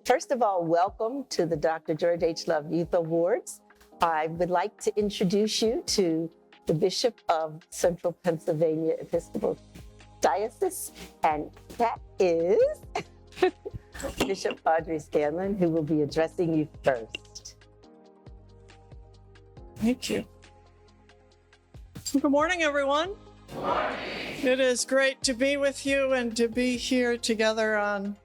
First of all, welcome to the Dr. George H. Love Youth Awards. I would like to introduce you to the Bishop of Central Pennsylvania Episcopal Diocese, and that is Bishop Audrey Scanlon, who will be addressing you first. Thank you. Good morning, everyone. Good morning. It is great to be with you and to be here together on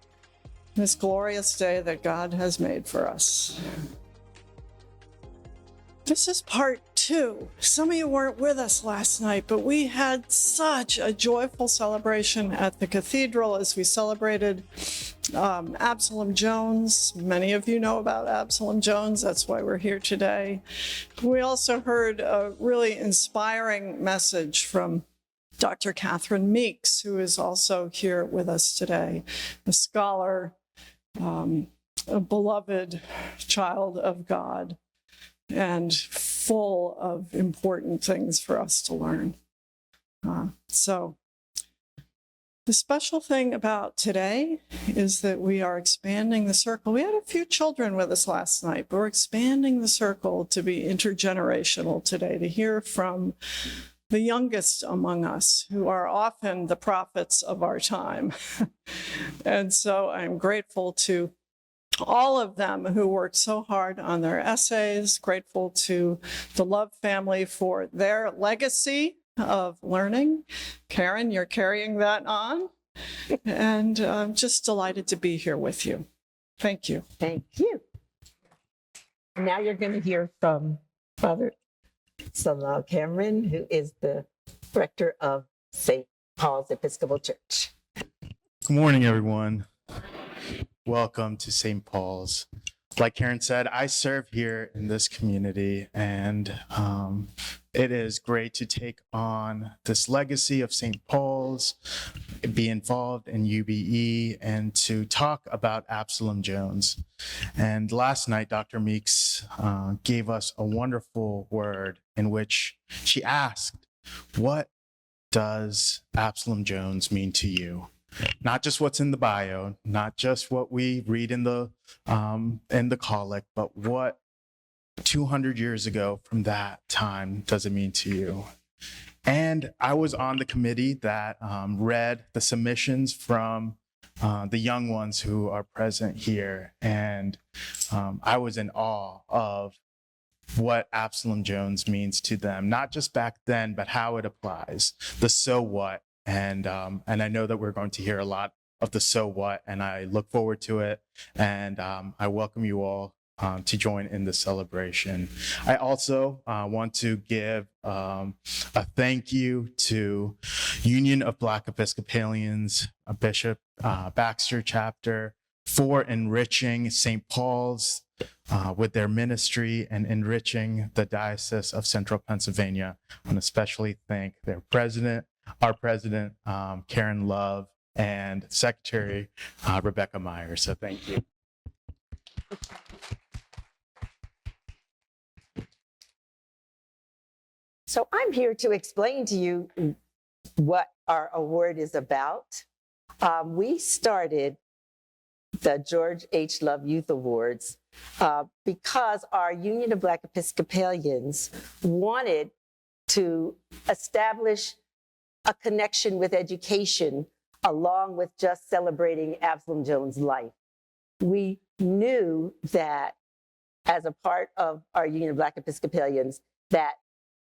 this glorious day that God has made for us. This is part 2. Some of you weren't with us last night, but we had such a joyful celebration at the cathedral as we celebrated Absalom Jones. Many of you know about Absalom Jones. That's why we're here today. We also heard a really inspiring message from Dr. Catherine Meeks, who is also here with us today, a scholar, a beloved child of God, and full of important things for us to learn. So the special thing about today is that we are expanding the circle. We had a few children with us last night, but we're expanding the circle to be intergenerational today, to hear from the youngest among us, who are often the prophets of our time. And so I'm grateful to all of them who worked so hard on their essays, grateful to the Love family for their legacy of learning. Karen, you're carrying that on. And I'm just delighted to be here with you. Thank you. Thank you. Now you're going to hear from Father Salah Cameron, who is the rector of St. Paul's Episcopal Church. Good morning, everyone. Welcome to St. Paul's. Like Karen said, I serve here in this community, and it is great to take on this legacy of St. Paul's, be involved in UBE, and to talk about Absalom Jones. And last night, Dr. Meeks gave us a wonderful word in which she asked, "What does Absalom Jones mean to you?" Not just what's in the bio, not just what we read in the collect, but what 200 years ago from that time does it mean to you? And I was on the committee that read the submissions from the young ones who are present here, and I was in awe of what Absalom Jones means to them, not just back then, but how it applies, the so what. And I know that we're going to hear a lot of the so what, and I look forward to it. And I welcome you all to join in the celebration. I also want to give a thank you to Union of Black Episcopalians, Bishop Baxter Chapter, for enriching St. Paul's with their ministry and enriching the Diocese of Central Pennsylvania. I want to especially thank their president, our president, Karen Love, and Secretary Rebecca Meyer. So thank you. So I'm here to explain to you what our award is about. We started the George H. Love Youth Awards because our Union of Black Episcopalians wanted to establish a connection with education along with just celebrating Absalom Jones' life. We knew that as a part of our Union of Black Episcopalians that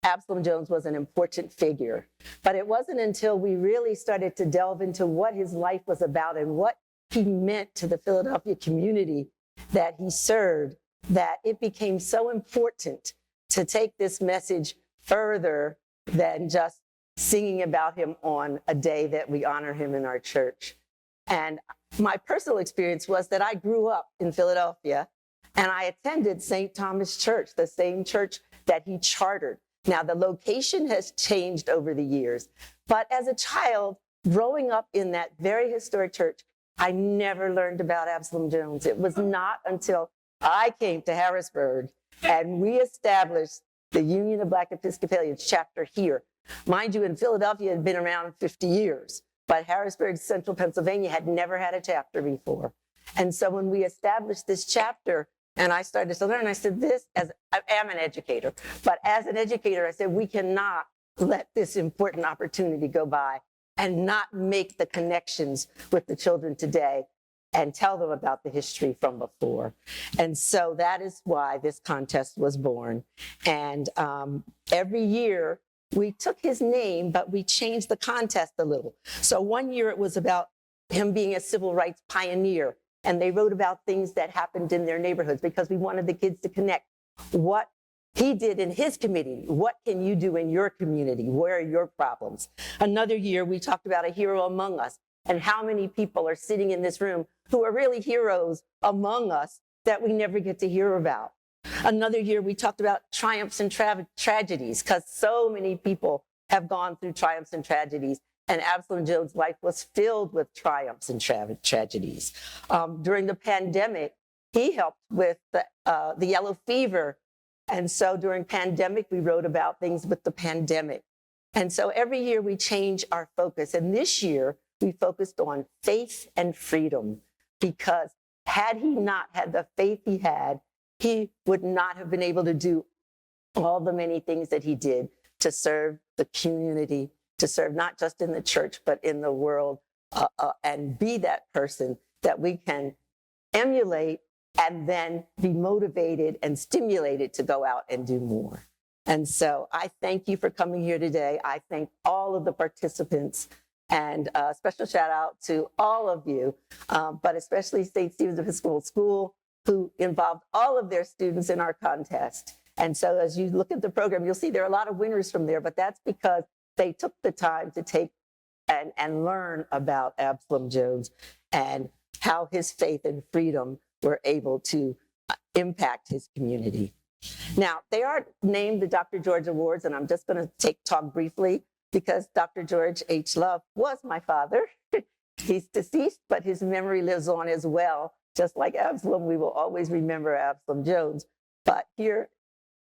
Absalom Jones was an important figure. But it wasn't until we really started to delve into what his life was about and what he meant to the Philadelphia community that he served that it became so important to take this message further than just singing about him on a day that we honor him in our church. And my personal experience was that I grew up in Philadelphia and I attended St. Thomas Church, the same church that he chartered. Now, the location has changed over the years, but as a child, growing up in that very historic church, I never learned about Absalom Jones. It was not until I came to Harrisburg and we established the Union of Black Episcopalians chapter here. Mind you, in Philadelphia, it had been around 50 years, but Harrisburg, Central Pennsylvania had never had a chapter before. And so when we established this chapter, and I started to learn, I said, I am an educator, but as an educator, I said, we cannot let this important opportunity go by and not make the connections with the children today and tell them about the history from before. And so that is why this contest was born. And every year we took his name, but we changed the contest a little. So one year it was about him being a civil rights pioneer. And they wrote about things that happened in their neighborhoods because we wanted the kids to connect what he did in his community. What can you do in your community? Where are your problems? Another year, we talked about a hero among us and how many people are sitting in this room who are really heroes among us that we never get to hear about. Another year, we talked about triumphs and tragedies because so many people have gone through triumphs and tragedies. And Absalom Jones' life was filled with triumphs and tragedies. During the pandemic, he helped with the yellow fever. And so during pandemic, we wrote about things with the pandemic. And so every year we change our focus. And this year we focused on faith and freedom, because had he not had the faith he had, he would not have been able to do all the many things that he did to serve the community, to serve not just in the church, but in the world, and be that person that we can emulate and then be motivated and stimulated to go out and do more. And so I thank you for coming here today. I thank all of the participants, and a special shout out to all of you, but especially St. Stephen's Episcopal School, who involved all of their students in our contest. And so as you look at the program, you'll see there are a lot of winners from there, but that's because they took the time to take and learn about Absalom Jones and how his faith and freedom were able to impact his community. Now, they are named the Dr. George Awards, and I'm just going to talk briefly because Dr. George H. Love was my father. He's deceased, but his memory lives on as well. Just like Absalom, we will always remember Absalom Jones. But here,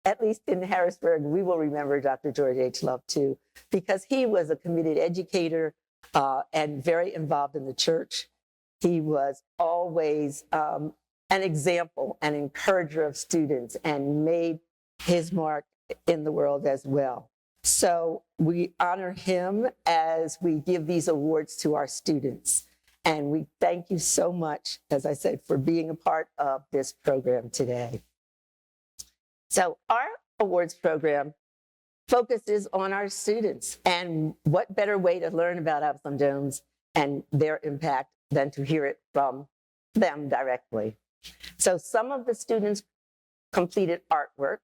at least in Harrisburg, we will remember Dr. George H. Love too, because he was a committed educator and very involved in the church. He was always an example, an encourager of students, and made his mark in the world as well. So we honor him as we give these awards to our students. And we thank you so much, as I said, for being a part of this program today. So our awards program focuses on our students, and what better way to learn about Absalom Jones and their impact than to hear it from them directly. So some of the students completed artwork,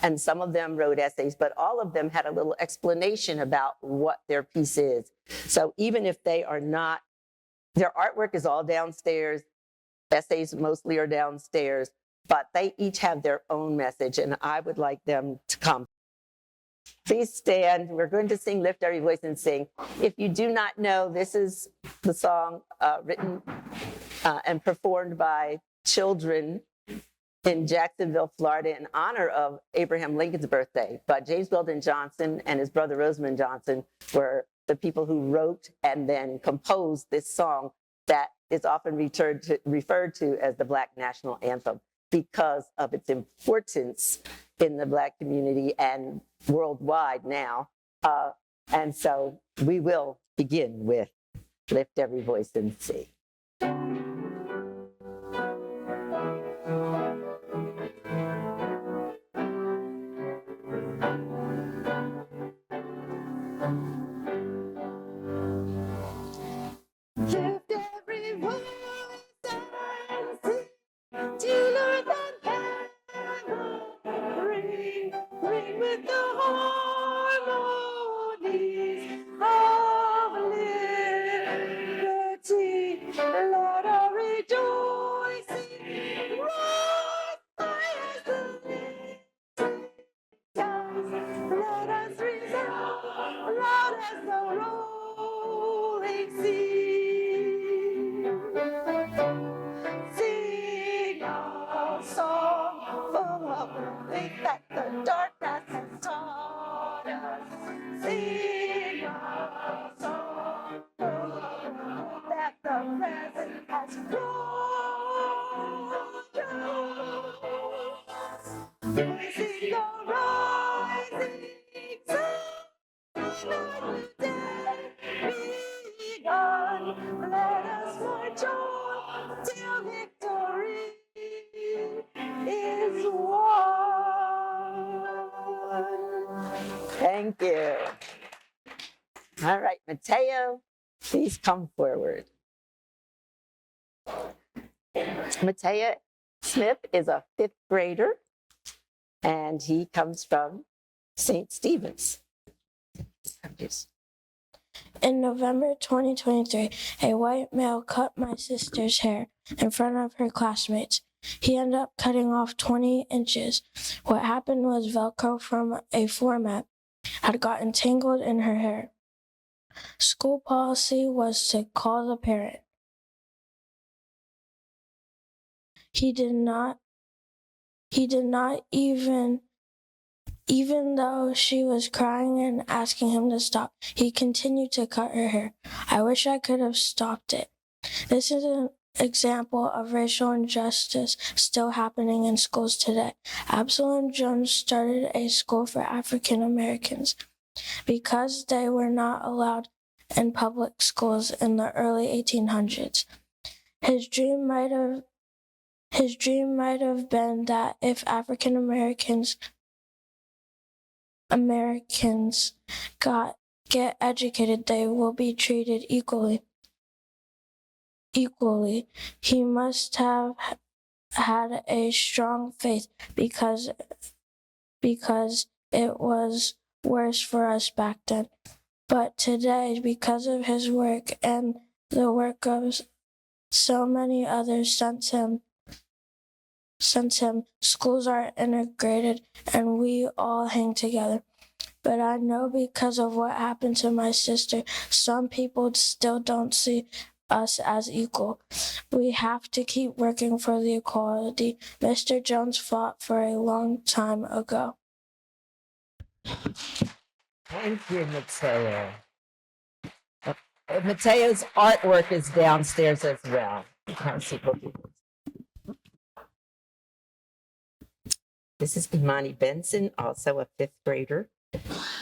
and some of them wrote essays, but all of them had a little explanation about what their piece is. So even if they are not, their artwork is all downstairs, essays mostly are downstairs, but they each have their own message, and I would like them to come. Please stand. We're going to sing Lift Every Voice and Sing. If you do not know, this is the song written and performed by children in Jacksonville, Florida, in honor of Abraham Lincoln's birthday. But James Weldon Johnson and his brother Rosamond Johnson were the people who wrote and then composed this song that is often referred to as the Black National Anthem because of its importance in the Black community and worldwide now. And so we will begin with Lift Every Voice and Sing. Lift every voice and sing to Lord and Calvary. Ring with the harmonies of liberty. Lord, are rejoicing. Rise high as the lifting skies. Let us resound loud as the rolling sea. Sing a song full of faith that the darkness has taught us. Sing a song full of hope that the present has brought sing the rising sun. Another day begun. Let us march on till victory is won. Thank you. All right, Mateo, please come forward. Mateo Smith is a 5th grader, and he comes from St. Stephen's. In November 2023, a white male cut my sister's hair in front of her classmates. He ended up cutting off 20 inches. What happened was Velcro from a floor mat had gotten tangled in her hair. School policy was to call the parent. He did not even though she was crying and asking him to stop, he continued to cut her hair. I wish I could have stopped it. This is an example of racial injustice still happening in schools today. Absalom Jones started a school for African Americans because they were not allowed in public schools in the early 1800s. His dream might have been that if African Americans get educated, they will be treated equally. He must have had a strong faith because it was worse for us back then. But today, because of his work and the work of so many others since him, schools are integrated and we all hang together. But I know because of what happened to my sister, some people still don't see us as equal. We have to keep working for the equality Mr. Jones fought for a long time ago. Thank you, Mateo. Mateo's artwork is downstairs as well. This is Imani Benson, also a 5th grader.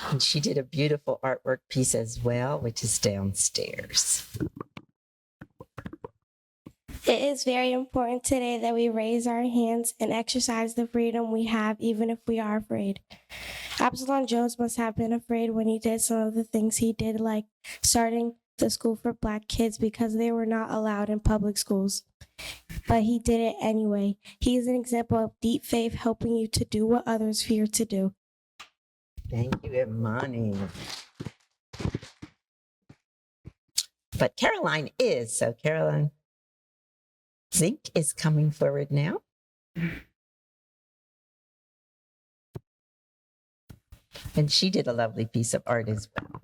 And she did a beautiful artwork piece as well, which is downstairs. It is very important today that we raise our hands and exercise the freedom we have, even if we are afraid. Absalom Jones must have been afraid when he did some of the things he did, like starting the school for Black kids because they were not allowed in public schools. But he did it anyway. He is an example of deep faith, helping you to do what others fear to do. Thank you, Imani. But Caroline is, so Caroline Zink is coming forward now. And she did a lovely piece of art as well.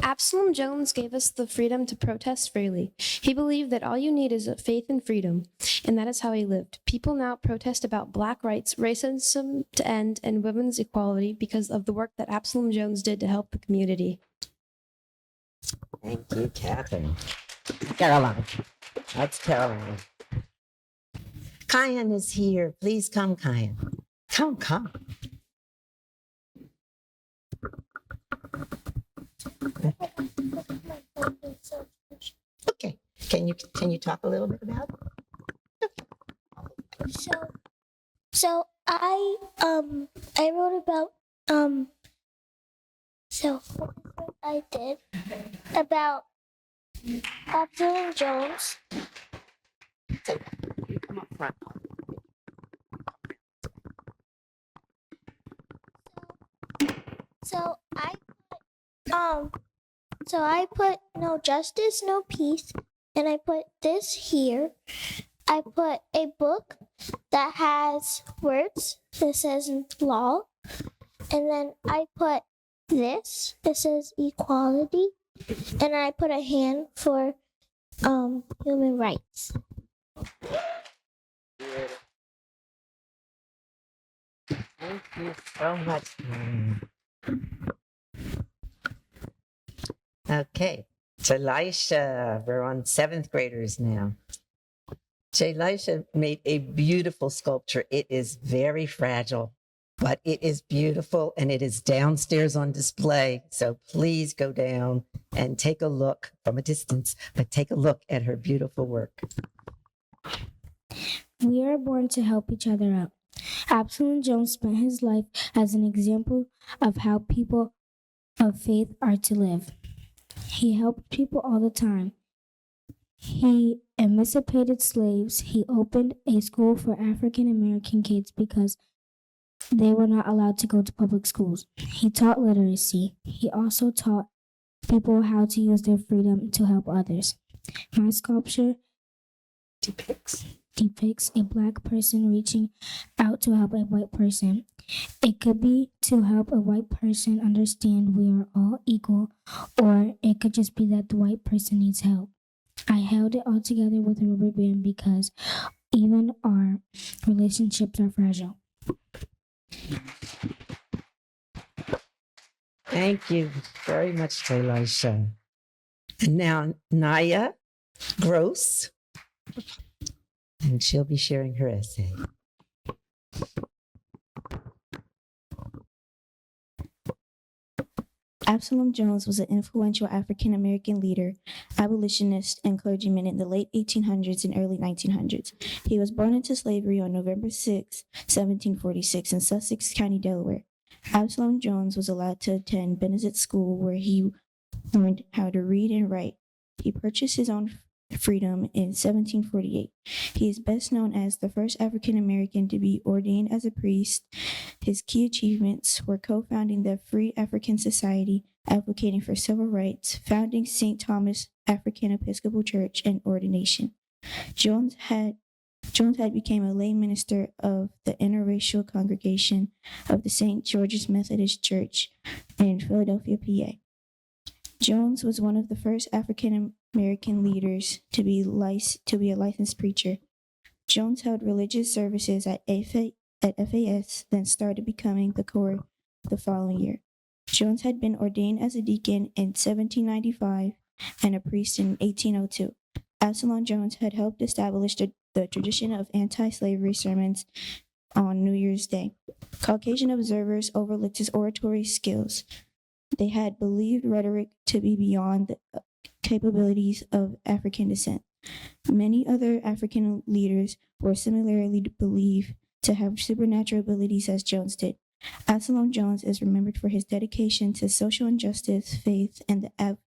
Absalom Jones gave us the freedom to protest freely. He believed that all you need is a faith and freedom, and that is how he lived. People now protest about Black rights, racism to end, and women's equality because of the work that Absalom Jones did to help the community. Thank you, Catherine. Caroline. That's Caroline. Kyan is here. Please come, Kyan. Come. Okay. Can you talk a little bit about it? So I wrote about so what I did about Absalom Jones. You come up front. So I put no justice, no peace, and I put this here. I put a book that has words that says law, and then I put this that says equality, and I put a hand for human rights. Thank you so much. Okay, so Elisha, we're on 7th graders now. Elisha made a beautiful sculpture. It is very fragile, but it is beautiful and it is downstairs on display. So please go down and take a look from a distance, but take a look at her beautiful work. We are born to help each other out. Absalom Jones spent his life as an example of how people of faith are to live. He helped people all the time. He emancipated slaves. He opened a school for African American kids because they were not allowed to go to public schools. He taught literacy. He also taught people how to use their freedom to help others. My sculpture depicts a Black person reaching out to help a white person. It could be to help a white person understand we are all equal, or it could just be that the white person needs help. I held it all together with a rubber band because even our relationships are fragile. Thank you very much, Elisha. And now Naya Gross, and she'll be sharing her essay. Absalom Jones was an influential African American leader, abolitionist, and clergyman in the late 1800s and early 1900s. He was born into slavery on November 6, 1746, in Sussex County, Delaware. Absalom Jones was allowed to attend Benezet School, where he learned how to read and write. He purchased his own freedom in 1748. He is best known as the first African American to be ordained as a priest. His key achievements were co-founding the Free African Society, advocating for civil rights, founding St. Thomas African Episcopal Church, and ordination. Jones had become a lay minister of the interracial congregation of the St. George's Methodist Church in Philadelphia, PA. Jones was one of the first African American leaders to be a licensed preacher. Jones held religious services at FAS, then started becoming the core the following year. Jones had been ordained as a deacon in 1795 and a priest in 1802. Absalom Jones had helped establish the tradition of anti-slavery sermons on New Year's Day. Caucasian observers overlooked his oratory skills. They had believed rhetoric to be beyond the capabilities of African descent. Many other African leaders were similarly believed to have supernatural abilities as Jones did. Absalom Jones is remembered for his dedication to social injustice, faith, and the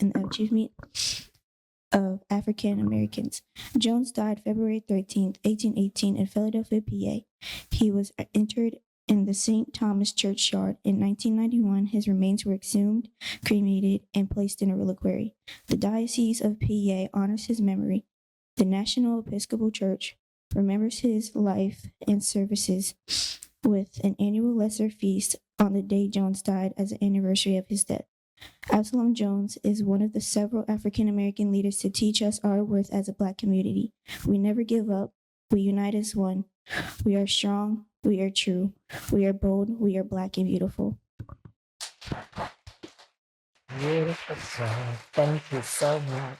achievement of African Americans. Jones died February 13, 1818 in Philadelphia, PA. He was interred in the St. Thomas churchyard. In 1991, his remains were exhumed, cremated, and placed in a reliquary. The Diocese of PA honors his memory. The National Episcopal Church remembers his life and services with an annual lesser feast on the day Jones died as an anniversary of his death. Absalom Jones is one of the several African American leaders to teach us our worth as a Black community. We never give up. We unite as one. We are strong. We are true. We are bold. We are Black and beautiful. Beautiful job. Thank you so much.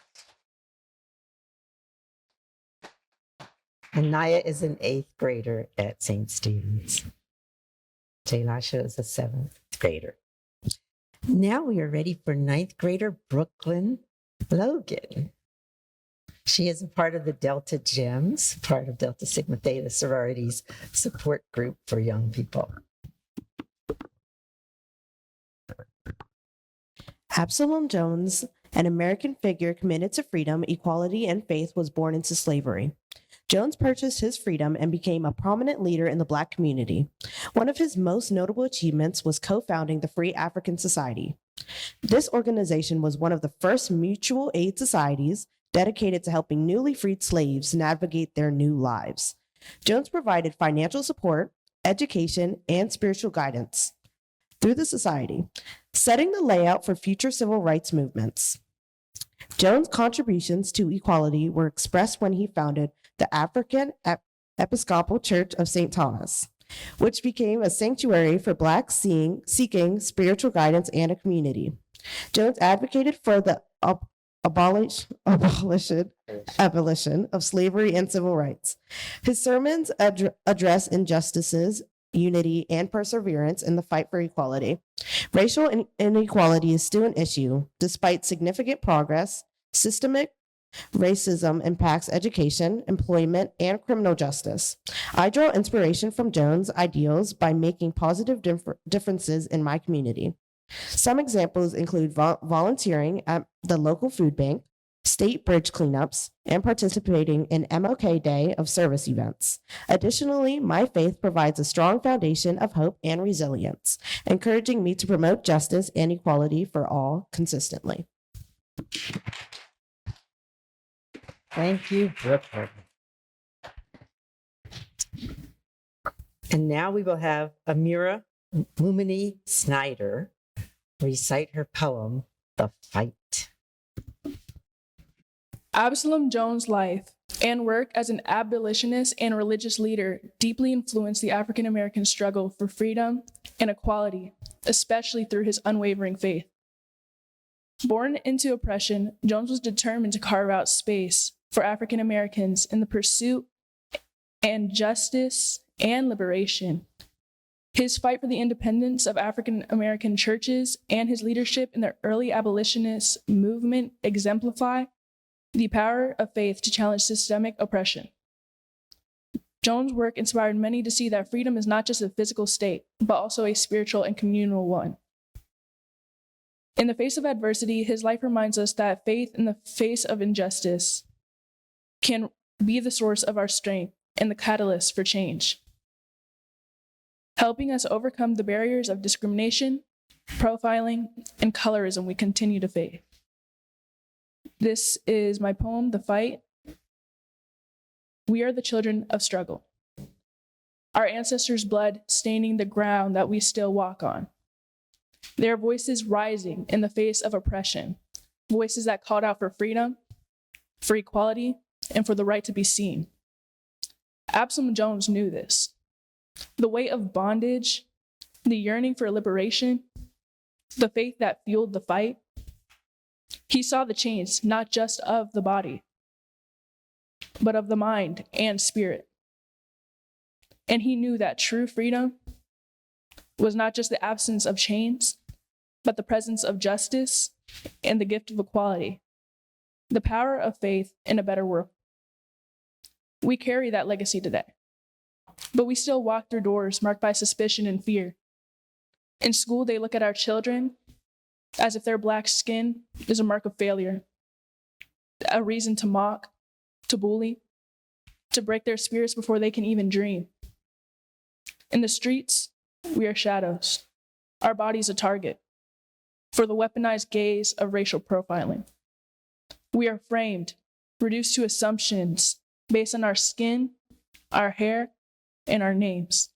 And Naya is an 8th grader at St. Stephen's. Elisha is a 7th grader. Now we are ready for 9th grader Brooklyn Logan. She is a part of the Delta Gems, part of Delta Sigma Theta sorority's support group for young people. Absalom Jones, an American figure committed to freedom, equality, and faith, was born into slavery. Jones purchased his freedom and became a prominent leader in the Black community. One of his most notable achievements was co-founding the Free African Society. This organization was one of the first mutual aid societies dedicated to helping newly freed slaves navigate their new lives. Jones provided financial support, education, and spiritual guidance through the society, setting the layout for future civil rights movements. Jones' contributions to equality were expressed when he founded the African Episcopal Church of St. Thomas, which became a sanctuary for Blacks seeking spiritual guidance and a community. Jones advocated for the abolition of slavery and civil rights. His sermons address injustices, unity, and perseverance in the fight for equality. Racial inequality is still an issue, despite significant progress. Systemic racism impacts education, employment, and criminal justice. I draw inspiration from Jones' ideals by making positive differences in my community. Some examples include volunteering at the local food bank, state bridge cleanups, and participating in MLK Day of Service events. Additionally, my faith provides a strong foundation of hope and resilience, encouraging me to promote justice and equality for all consistently. Thank you, Brooklyn. And now we will have Amira Mumini Snyder recite her poem, The Fight. Absalom Jones' life and work as an abolitionist and religious leader deeply influenced the African American struggle for freedom and equality, especially through his unwavering faith. Born into oppression, Jones was determined to carve out space for African Americans in the pursuit and justice and liberation. His fight for the independence of African American churches and his leadership in the early abolitionist movement exemplify the power of faith to challenge systemic oppression. Jones' work inspired many to see that freedom is not just a physical state, but also a spiritual and communal one. In the face of adversity, his life reminds us that faith in the face of injustice can be the source of our strength and the catalyst for change, helping us overcome the barriers of discrimination, profiling, and colorism we continue to face. This is my poem, The Fight. We are the children of struggle, our ancestors' blood staining the ground that we still walk on. Their voices rising in the face of oppression, voices that called out for freedom, for equality, and for the right to be seen. Absalom Jones knew this. The weight of bondage, the yearning for liberation, the faith that fueled the fight. He saw the change, not just of the body, but of the mind and spirit. And he knew that true freedom was not just the absence of chains, but the presence of justice and the gift of equality, the power of faith in a better world. We carry that legacy today, but we still walk through doors marked by suspicion and fear. In school, they look at our children as if their Black skin is a mark of failure, a reason to mock, to bully, to break their spirits before they can even dream. In the streets, we are shadows, our bodies a target for the weaponized gaze of racial profiling. We are framed, reduced to assumptions based on our skin, our hair, and our names.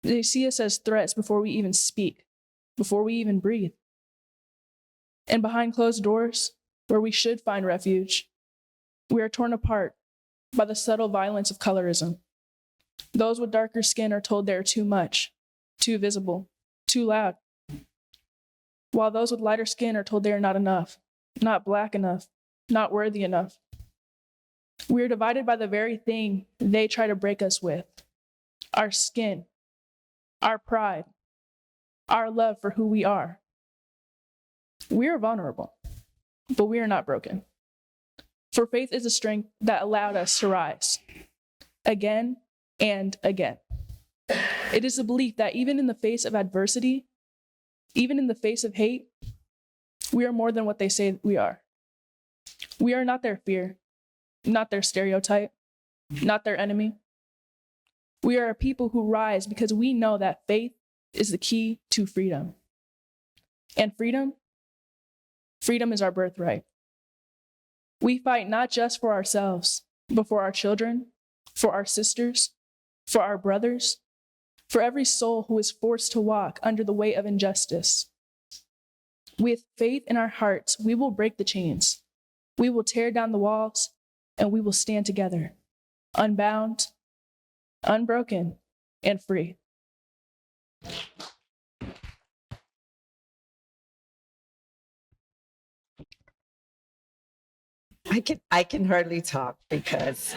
They see us as threats before we even speak, before we even breathe. And behind closed doors, where we should find refuge, we are torn apart by the subtle violence of colorism. Those with darker skin are told they are too much, too visible, too loud, while those with lighter skin are told they are not enough, not Black enough, not worthy enough. We are divided by the very thing they try to break us with: our skin, our pride, our love for who we are. We are vulnerable, but we are not broken. For faith is a strength that allowed us to rise again and again. It is a belief that even in the face of adversity, even in the face of hate, we are more than what they say we are. We are not their fear, not their stereotype, not their enemy. We are a people who rise because we know that faith is the key to freedom. And freedom is our birthright. We fight not just for ourselves, but for our children, for our sisters, for our brothers, for every soul who is forced to walk under the weight of injustice. With faith in our hearts, we will break the chains. We will tear down the walls, and we will stand together, unbound, unbroken, and free. I can hardly talk because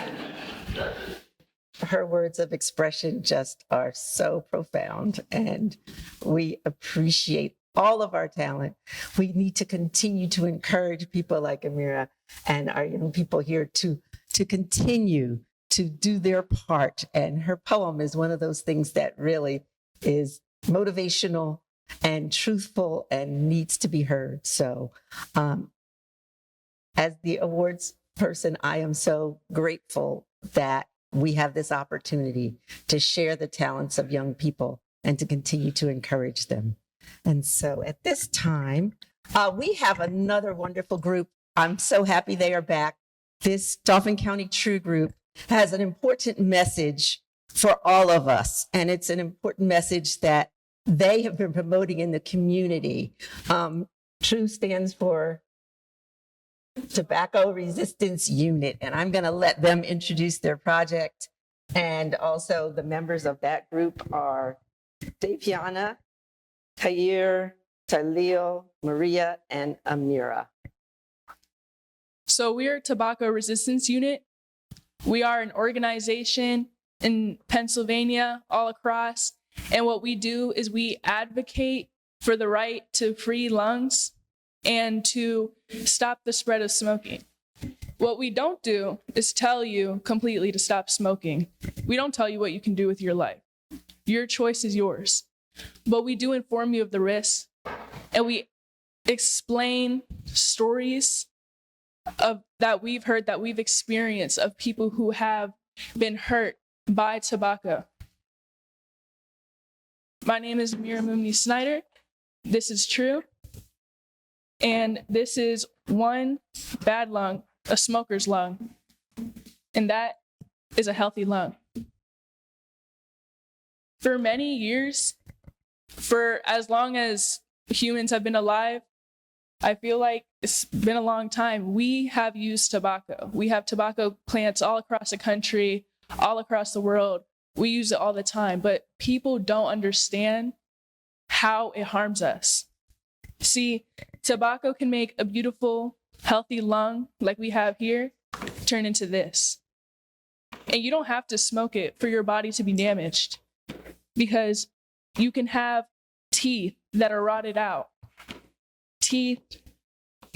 her words of expression just are so profound, and we appreciate all of our talent. We need to continue to encourage people like Amira and our young people here to continue to do their part. And her poem is one of those things that really is motivational and truthful and needs to be heard. So as the awards person, I am so grateful that we have this opportunity to share the talents of young people and to continue to encourage them. And so at this time, we have another wonderful group. I'm so happy they are back. This Dauphin County True Group has an important message for all of us. And it's an important message that they have been promoting in the community. True stands for Tobacco Resistance Unit. And I'm going to let them introduce their project. And also the members of that group are Daviana, Kair, Talil, Maria, and Amira. So we are Tobacco Resistance Unit. We are an organization in Pennsylvania, all across. And what we do is we advocate for the right to free lungs and to stop the spread of smoking. What we don't do is tell you completely to stop smoking. We don't tell you what you can do with your life. Your choice is yours. But we do inform you of the risks, and we explain stories that we've heard, that we've experienced, of people who have been hurt by tobacco. My name is Mira Mooney Snyder. This is True. And this is one bad lung, a smoker's lung. And that is a healthy lung. For many years, for as long as humans have been alive, I feel like it's been a long time, we have used tobacco. We have tobacco plants all across the country, all across the world. We use it all the time, but people don't understand how it harms us. See, tobacco can make a beautiful, healthy lung like we have here turn into this. And you don't have to smoke it for your body to be damaged, because you can have teeth that are rotted out. Teeth,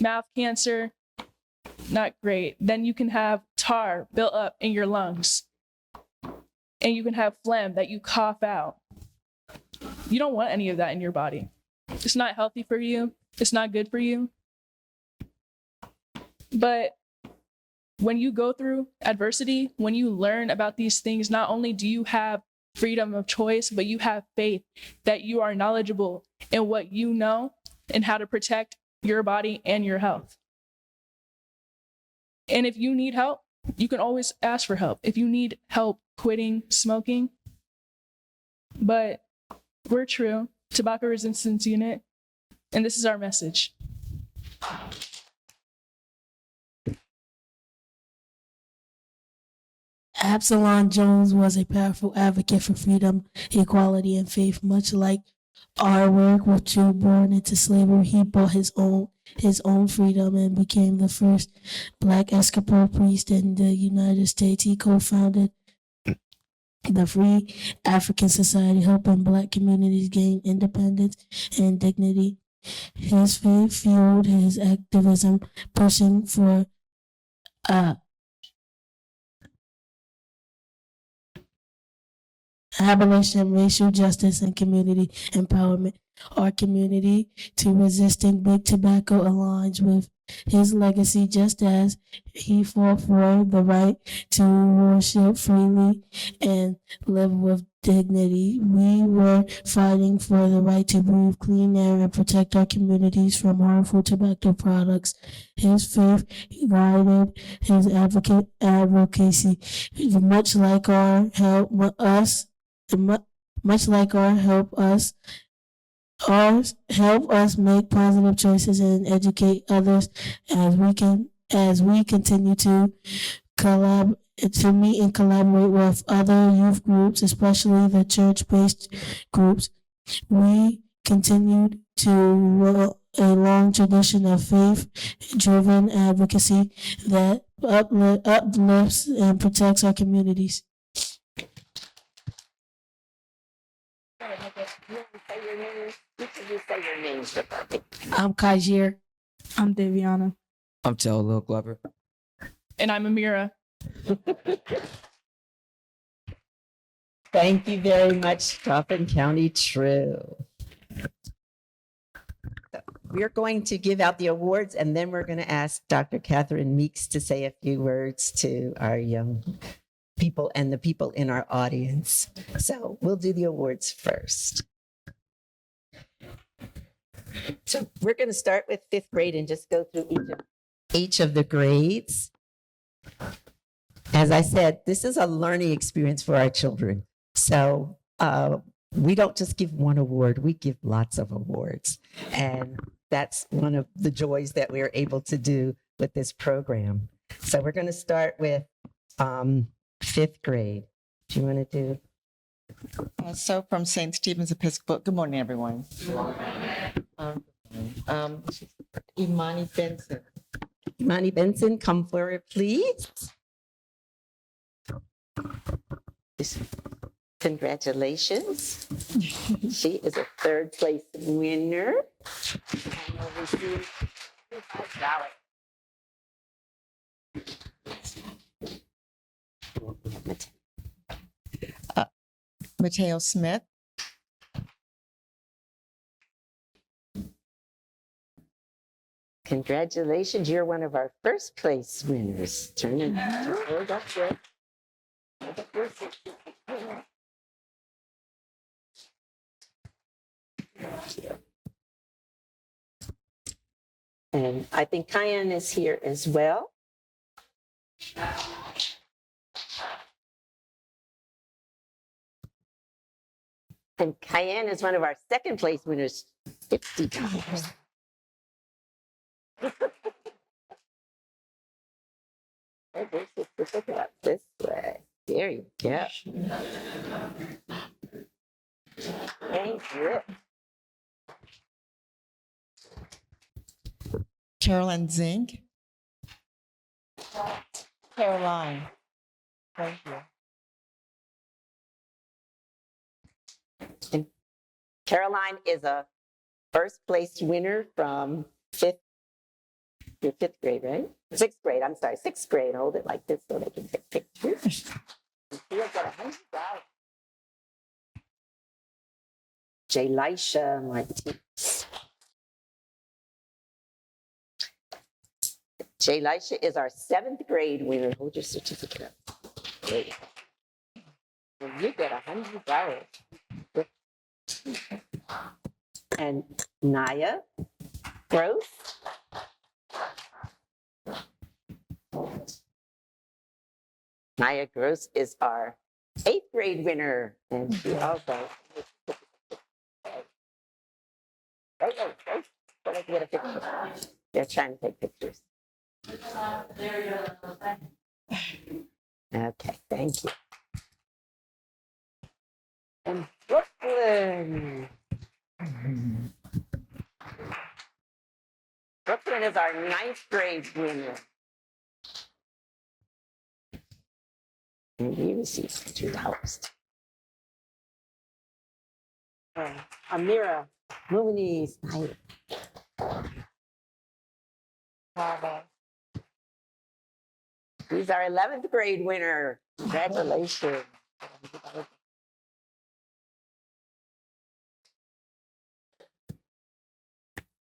mouth cancer, not great. Then you can have tar built up in your lungs. And you can have phlegm that you cough out. You don't want any of that in your body. It's not healthy for you. It's not good for you. But when you go through adversity, when you learn about these things, not only do you have freedom of choice, but you have faith that you are knowledgeable in what you know and how to protect your body and your health. And if you need help, you can always ask for help. If you need help quitting smoking, but we're True, Tobacco Resistance Unit, and this is our message. Absalom Jones was a powerful advocate for freedom, equality, and faith. Much like our work with True, born into slavery, he bought his own freedom and became the first Black Episcopal priest in the United States. He co-founded the Free African Society, helping Black communities gain independence and dignity. His faith fueled his activism, pushing for abolition, racial justice, and community empowerment. Our community to resisting big tobacco aligns with his legacy, just as he fought for the right to worship freely and live with dignity. We were fighting for the right to breathe clean air and protect our communities from harmful tobacco products. His faith guided his advocacy, much like our help us make positive choices and educate others as we continue to meet and collaborate with other youth groups, especially the church-based groups. We continued to a long tradition of faith-driven advocacy that uplifts and protects our communities. I'm Kajir. I'm Daviana. I'm Lil Glover. And I'm Amira. Thank you very much, Dauphin County True. We're going to give out the awards, and then we're going to ask Dr. Catherine Meeks to say a few words to our young people and the people in our audience. So we'll do the awards first. So we're going to start with 5th grade and just go through each of the grades. As I said, this is a learning experience for our children. So we don't just give one award, we give lots of awards. And that's one of the joys that we're able to do with this program. So we're going to start with 5th grade. Do you want to do? So from St. Stephen's Episcopal, good morning, everyone. Imani Benson. Imani Benson, come forward, please. Congratulations. She is a 3rd place winner. And will receive $25. Mateo Smith. Congratulations, you're one of our 1st place winners. Turn it hold up there. Hold up your And I think Cayenne is here as well. And Cayenne is one of our 2nd place winners, $50. Pick it up this way. There you go. Thank you. Carolyn Zink. Caroline. Thank you. And Caroline is a 1st place winner from 5th grade, right? 6th grade, I'm sorry, 6th grade. Hold it like this so they can take pictures. She'll get $100. Jalisha Martinez. Jalisha is our 7th grade winner. Hold your certificate up. Great. And you get $100. And Naya Gross. Naya Gross is our 8th grade winner. And she also. Get a picture. They're trying to take pictures. Okay, thank you. And Brooklyn. Brooklyn is our 9th grade winner. And you receive $2. Amira Mooney's. He's our 11th grade winner. Congratulations.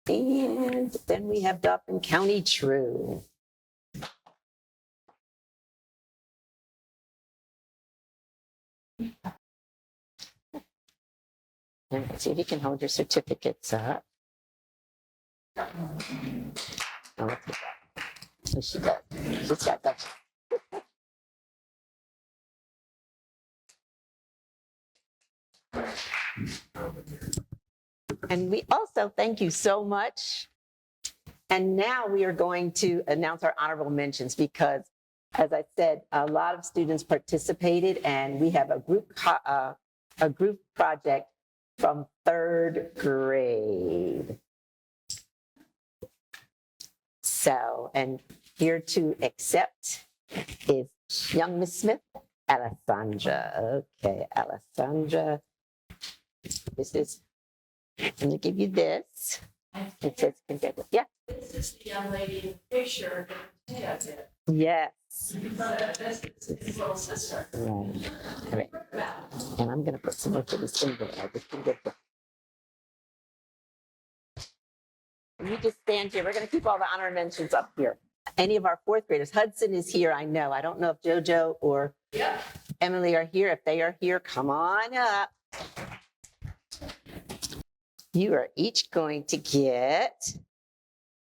And then we have Dauphin County True. Let's see if you can hold your certificates up. Oh, look at that. So she does. She's got that. And we also thank you so much. And now we are going to announce our honorable mentions because, as I said, a lot of students participated, and we have a group project from 3rd grade. So, and here to accept is young Miss Smith, Alessandra. Okay, Alessandra. This is, I'm going to give you this. It says, yeah. This is the young lady in the picture. Yes. This is his little sister. Right. And I'm going to put some more of this in there. I just didn't get the... You just stand here. We're going to keep all the honor mentions up here. Any of our fourth graders. Hudson is here, I know. I don't know if JoJo or Emily are here. If they are here, come on up. You are each going to get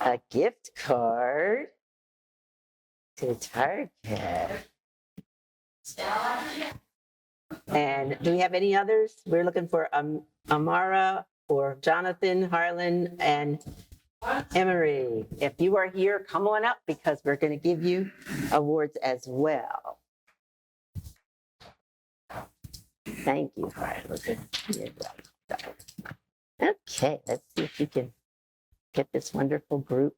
a gift card to Target. And do we have any others? We're looking for Amara or Jonathan, Harlan, and Emery. If you are here, come on up because we're going to give you awards as well. Thank you, Harlan. Okay, let's see if we can get this wonderful group.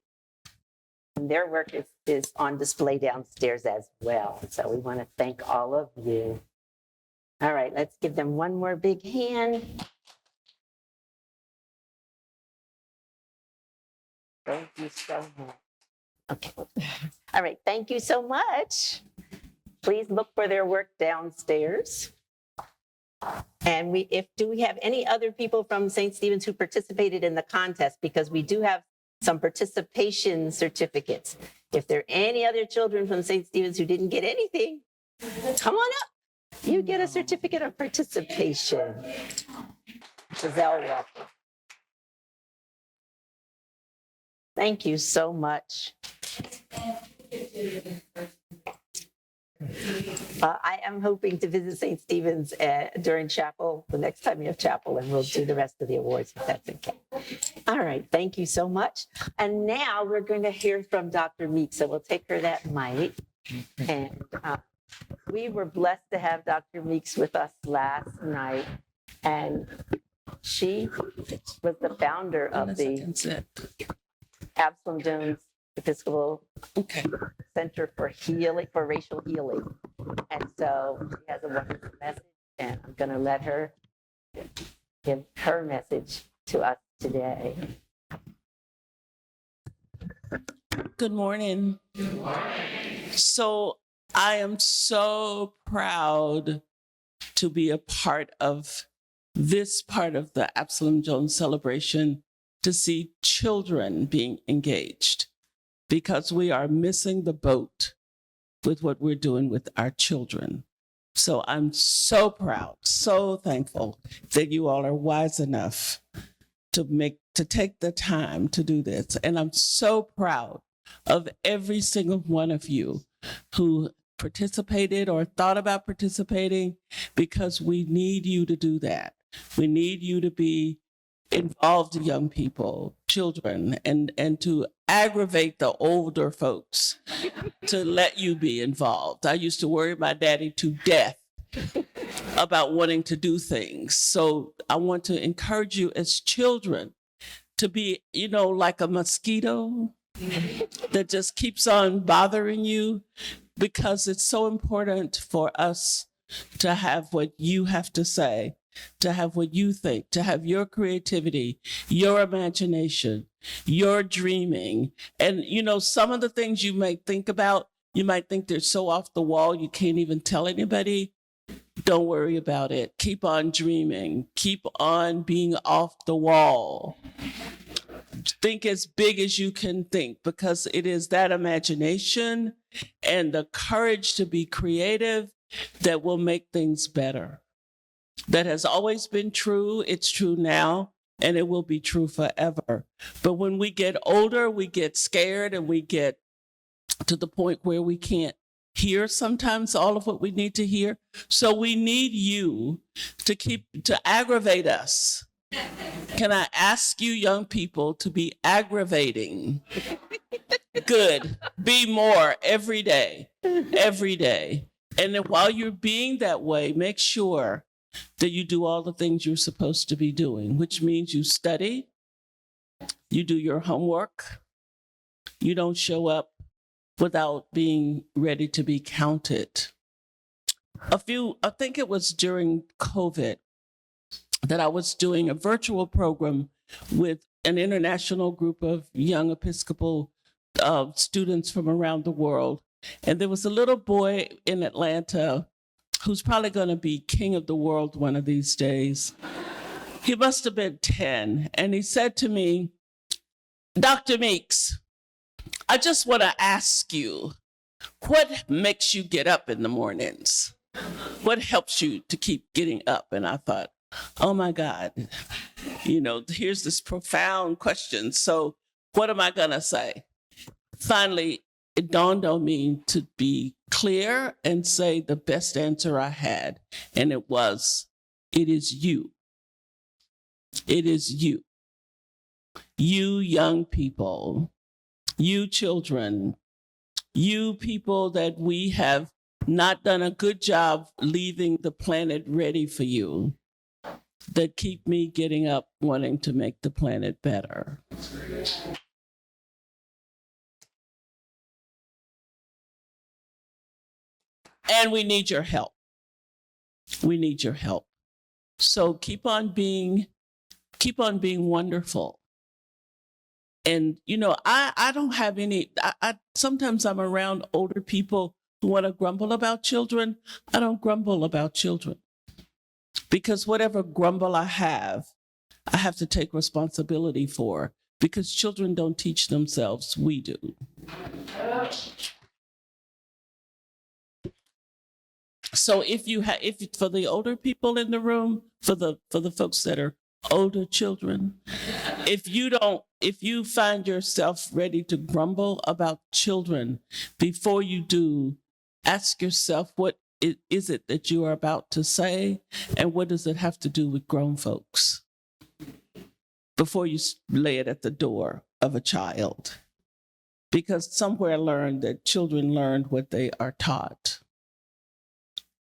And their work is on display downstairs as well. So we want to thank all of you. All right, let's give them one more big hand. Thank you so much. Okay. All right, thank you so much. Please look for their work downstairs. And do we have any other people from St. Stephen's who participated in the contest? Because we do have some participation certificates. If there are any other children from St. Stephen's who didn't get anything, come on up. You get a certificate of participation. Giselle Walker. Thank you so much. I am hoping to visit St. Stephen's during chapel, the next time you have chapel, and we'll do the rest of the awards if that's okay. All right, thank you so much. And now we're going to hear from Dr. Meeks, so we'll take her that mic. And we were blessed to have Dr. Meeks with us last night, and she was the founder of the Absalom Jones Episcopal Center for Healing, for Racial Healing. And so she has a wonderful message, and I'm going to let her give her message to us today. Good morning. So I am so proud to be a part of this part of the Absalom Jones celebration, to see children being engaged, because we are missing the boat with what we're doing with our children. So I'm so proud, so thankful that you all are wise enough to take the time to do this. And I'm so proud of every single one of you who participated or thought about participating, because we need you to do that. We need you to be involved young people, children, and to aggravate the older folks to let you be involved. I used to worry my daddy to death about wanting to do things. So I want to encourage you as children to be, like a mosquito that just keeps on bothering you, because it's so important for us to have what you have to say, to have what you think, to have your creativity, your imagination, your dreaming. And, some of the things you might think about, you might think they're so off the wall, you can't even tell anybody. Don't worry about it. Keep on dreaming. Keep on being off the wall. Think as big as you can think, because it is that imagination and the courage to be creative that will make things better. That has always been true. It's true now, and it will be true forever. But when we get older, we get scared, and we get to the point where we can't hear sometimes all of what we need to hear. So we need you to aggravate us. Can I ask you young people to be aggravating? Good. Be more every day. Every day. And then while you're being that way, make sure that you do all the things you're supposed to be doing, which means you study, you do your homework, You don't show up without being ready to be counted. I think it was during COVID that I was doing a virtual program with an international group of young Episcopal students from around the world. And there was a little boy in Atlanta who's probably going to be king of the world one of these days. He must have been 10. And he said to me, Dr. Meeks, I just want to ask you, what makes you get up in the mornings? What helps you to keep getting up? And I thought, oh my God, here's this profound question. So what am I going to say? Finally, it dawned on me to be clear and say the best answer I had. And it is you. It is you. You young people, you children, you people that we have not done a good job leaving the planet ready for you, that keep me getting up wanting to make the planet better. And we need your help. We need your help. So keep on being wonderful. And, I don't have any, sometimes I'm around older people who want to grumble about children. I don't grumble about children, because whatever grumble I have to take responsibility for, because children don't teach themselves, we do. So if for the older people in the room, for the folks that are older children, if you find yourself ready to grumble about children, before you do, ask yourself, what is it that you are about to say, and what does it have to do with grown folks, before you lay it at the door of a child. Because somewhere I learned that children learn what they are taught.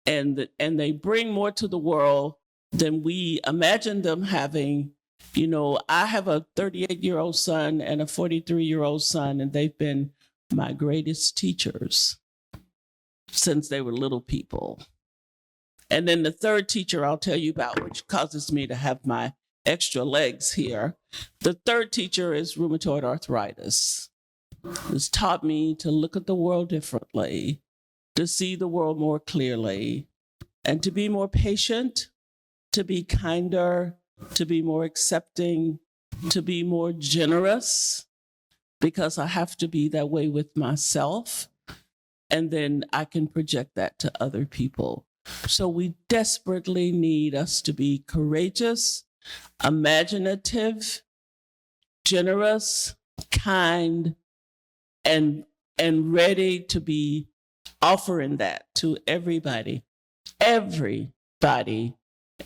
And they bring more to the world than we imagine them having. I have a 38-year-old son and a 43-year-old son, and they've been my greatest teachers since they were little people. And then the third teacher I'll tell you about, which causes me to have my extra legs here. The third teacher is rheumatoid arthritis. It's taught me to look at the world differently, to see the world more clearly, and to be more patient, to be kinder, to be more accepting, to be more generous, because I have to be that way with myself, and then I can project that to other people. So we desperately need us to be courageous, imaginative, generous, kind, and ready to be offering that to everybody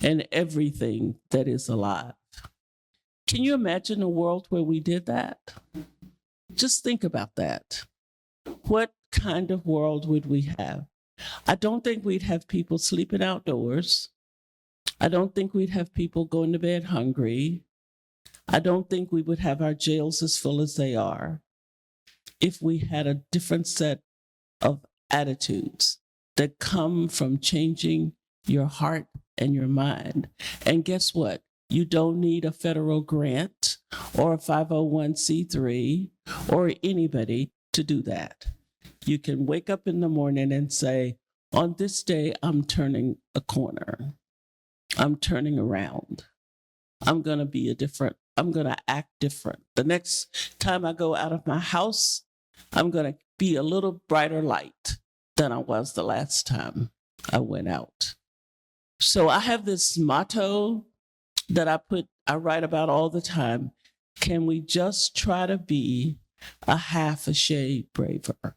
and everything that is alive. Can you imagine a world where we did that? Just think about that. What kind of world would we have? I don't think we'd have people sleeping outdoors. I don't think we'd have people going to bed hungry. I don't think we would have our jails as full as they are if we had a different set of attitudes that come from changing your heart and your mind. And guess what? You don't need a federal grant or a 501c3 or anybody to do that. You can wake up in the morning and say, on this day, I'm turning a corner. I'm turning around. I'm going to act different. The next time I go out of my house, I'm going to be a little brighter light than I was the last time I went out. So I have this motto that I write about all the time. Can we just try to be a half a shade braver?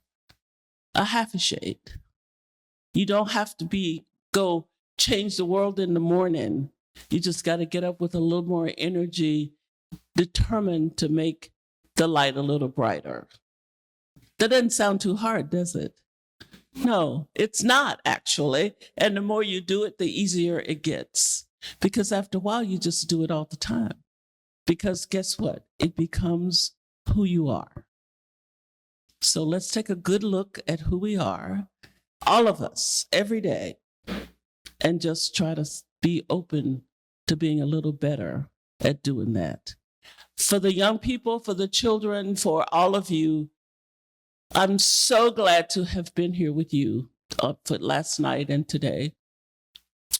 A half a shade. You don't have to go change the world in the morning. You just got to get up with a little more energy, determined to make the light a little brighter. That doesn't sound too hard, does it? No, it's not actually. And the more you do it, the easier it gets. Because after a while, you just do it all the time. Because guess what? It becomes who you are. So let's take a good look at who we are, all of us, every day, and just try to be open to being a little better at doing that. For the young people, for the children, for all of you, I'm so glad to have been here with you for last night and today.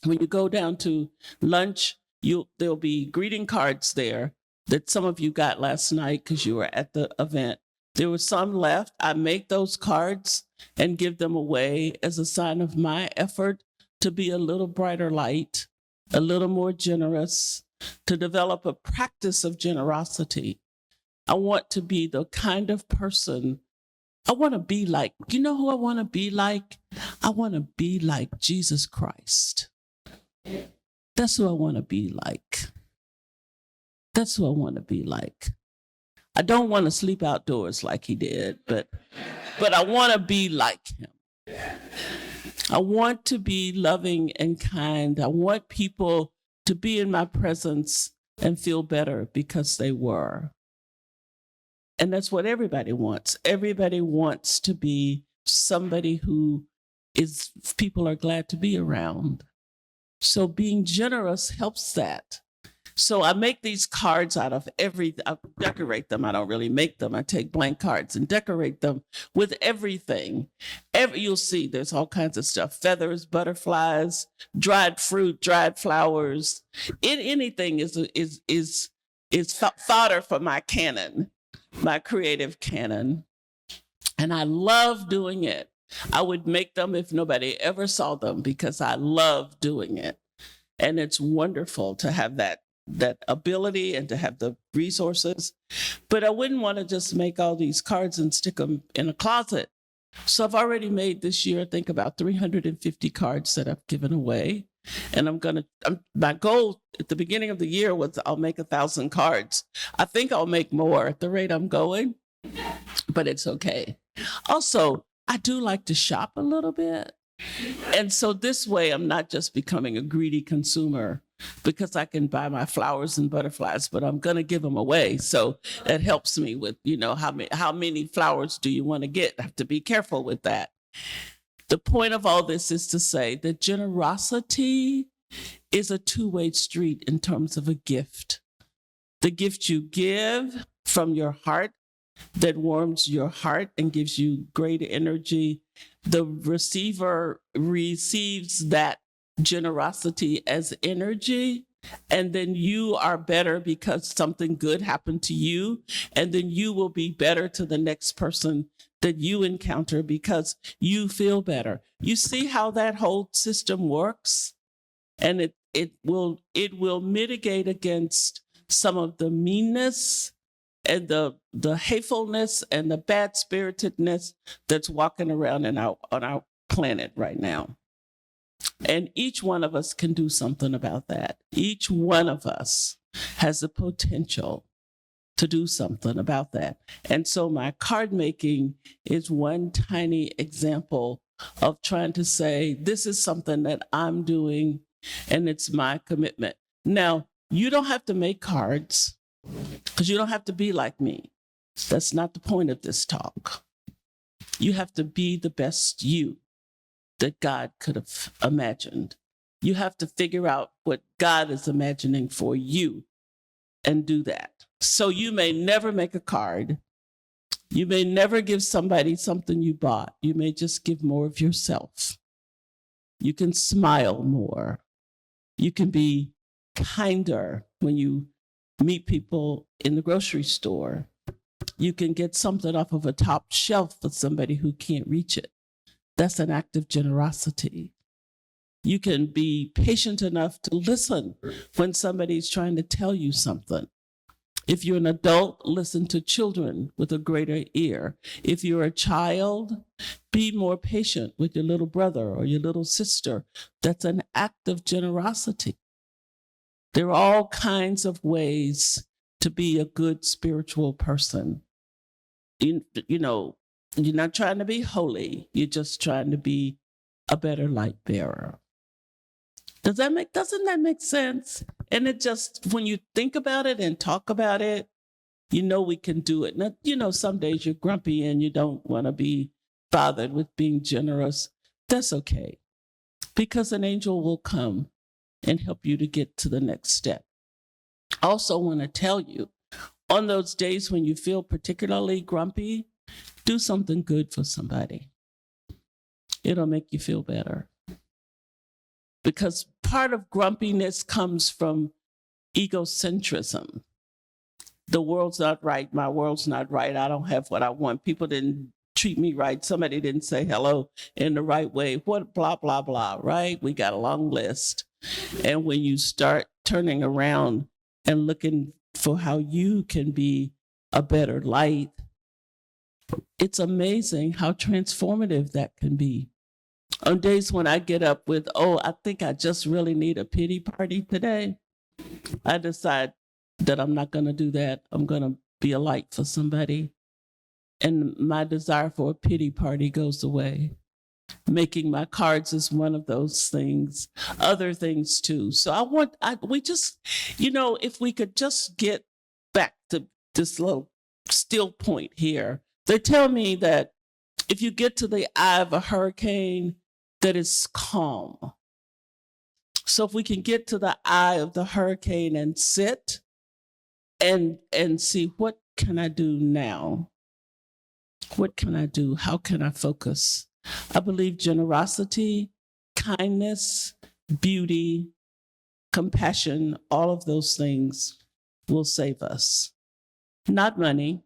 When you go down to lunch, there'll be greeting cards there that some of you got last night because you were at the event. There were some left. I make those cards and give them away as a sign of my effort to be a little brighter light, a little more generous, to develop a practice of generosity. I want to be the kind of person I want to be like. You know who I want to be like? I want to be like Jesus Christ. That's who I want to be like. That's who I want to be like. I don't want to sleep outdoors like he did, but I want to be like him. I want to be loving and kind. I want people to be in my presence and feel better because they were. And that's what everybody wants. Everybody wants to be somebody who people are glad to be around. So being generous helps that. So I make these cards out of I decorate them. I don't really make them. I take blank cards and decorate them with everything. You'll see there's all kinds of stuff: feathers, butterflies, dried fruit, dried flowers. Anything is fodder for my cannon, my creative cannon. And I love doing it. I would make them if nobody ever saw them because I love doing it. And it's wonderful to have that ability and to have the resources. But I wouldn't want to just make all these cards and stick them in a closet. So I've already made this year, I think, about 350 cards that I've given away. And my goal at the beginning of the year was I'll make 1,000 cards. I think I'll make more at the rate I'm going, but it's okay. Also, I do like to shop a little bit. And so this way, I'm not just becoming a greedy consumer because I can buy my flowers and butterflies, but I'm going to give them away. So that helps me with, how many flowers do you want to get? I have to be careful with that. The point of all this is to say that generosity is a two-way street in terms of a gift. The gift you give from your heart that warms your heart and gives you great energy. The receiver receives that generosity as energy, and then you are better because something good happened to you, and then you will be better to the next person that you encounter because you feel better. You see how that whole system works? And it will mitigate against some of the meanness and the hatefulness and the bad-spiritedness that's walking around on our planet right now. And each one of us can do something about that. Each one of us has the potential to do something about that. And so my card making is one tiny example of trying to say, this is something that I'm doing and it's my commitment. Now, you don't have to make cards because you don't have to be like me. That's not the point of this talk. You have to be the best you that God could have imagined. You have to figure out what God is imagining for you and do that. So you may never make a card. You may never give somebody something you bought. You may just give more of yourself. You can smile more. You can be kinder when you meet people in the grocery store. You can get something off of a top shelf for somebody who can't reach it. That's an act of generosity. You can be patient enough to listen when somebody's trying to tell you something. If you're an adult, listen to children with a greater ear. If you're a child, be more patient with your little brother or your little sister. That's an act of generosity. There are all kinds of ways to be a good spiritual person. You know, you're not trying to be holy. You're just trying to be a better light bearer. Doesn't that make sense? And it just, when you think about it and talk about it, You know we can do it. Now, you know, some days you're grumpy and you don't want to be bothered with being generous. That's okay, because an angel will come and help you to get to the next step. I also want to tell you, on those days when you feel particularly grumpy, do something good for somebody. It'll make you feel better. Because part of grumpiness comes from egocentrism. The world's not right. My world's not right. I don't have what I want. People didn't treat me right. Somebody didn't say hello in the right way. What, blah, blah, blah, right? We got a long list. And when you start turning around and looking for how you can be a better light, it's amazing how transformative that can be. On days when I get up with, oh, I think I just really need a pity party today, I decide that I'm not going to do that. I'm going to be a light for somebody. And my desire for a pity party goes away. Making my cards is one of those things, other things too. So we just, you know, if we could just get back to this little still point here. They tell me that if you get to the eye of a hurricane, that it's calm. So if we can get to the eye of the hurricane and sit and see, what can I do now? What can I do? How can I focus? I believe generosity, kindness, beauty, compassion, all of those things will save us. Not money,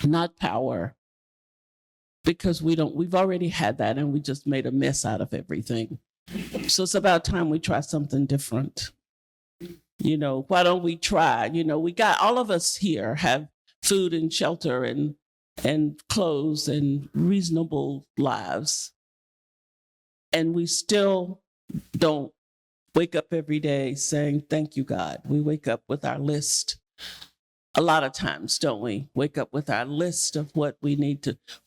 not power, because we've already had that and we just made a mess out of everything. So it's about time we try something different. You know, why don't we try? You know, all of us here have food and shelter and clothes and reasonable lives. And we still don't wake up every day saying, thank you, God. We wake up with our list. A lot of times, don't we? Wake up with our list of what we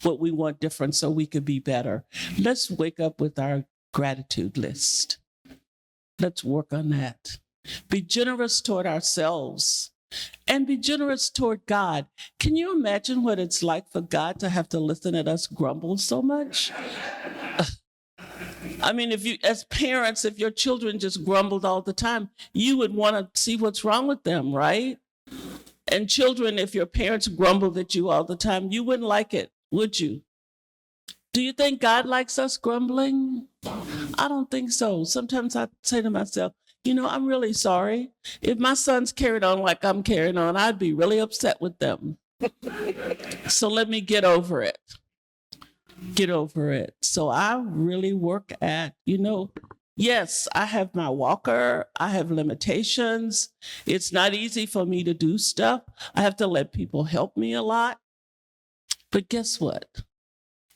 want different so we could be better. Let's wake up with our gratitude list. Let's work on that. Be generous toward ourselves and be generous toward God. Can you imagine what it's like for God to have to listen at us grumble so much? I mean, as parents, if your children just grumbled all the time, you would want to see what's wrong with them, right? And children, if your parents grumbled at you all the time, you wouldn't like it, would you? Do you think God likes us grumbling? I don't think so. Sometimes I say to myself, you know, I'm really sorry. If my sons carried on like I'm carrying on, I'd be really upset with them. So let me get over it. Get over it. So I really work at, you know, yes, I have my walker. I have limitations. It's not easy for me to do stuff. I have to let people help me a lot. But guess what?